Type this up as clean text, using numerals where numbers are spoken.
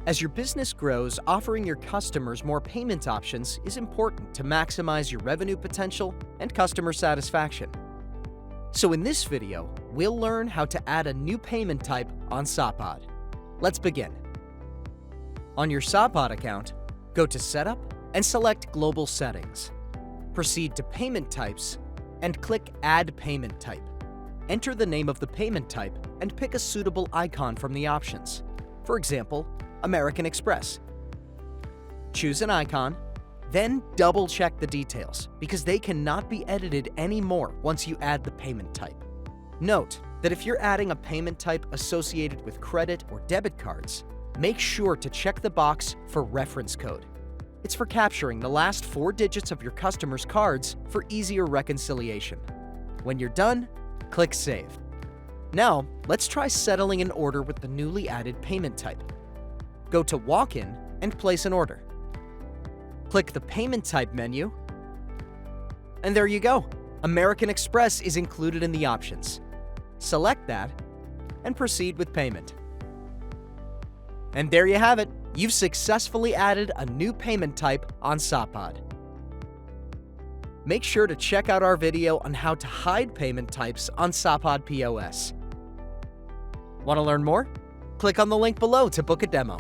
As your business grows, offering your customers more payment options is important to maximize your revenue potential and customer satisfaction. So in this video, we'll learn how to add a new payment type on Sapaad. Let's begin. On your Sapaad account, go to Setup and select Global Settings. Proceed to Payment Types and click Add Payment Type. Enter the name of the payment type and pick a suitable icon from the options. For example, American Express. Choose an icon, then double-check the details because they cannot be edited anymore once you add the payment type. Note that if you're adding a payment type associated with credit or debit cards, make sure to check the box for reference code. It's for capturing the last 4 digits of your customer's cards for easier reconciliation. When you're done, click Save. Now, let's try settling an order with the newly added payment type. Go to Walk-in and place an order. Click the Payment Type menu, and there you go. American Express is included in the options. Select that and proceed with payment. And there you have it. You've successfully added a new payment type on Sapaad. Make sure to check out our video on how to hide payment types on Sapaad POS. Want to learn more? Click on the link below to book a demo.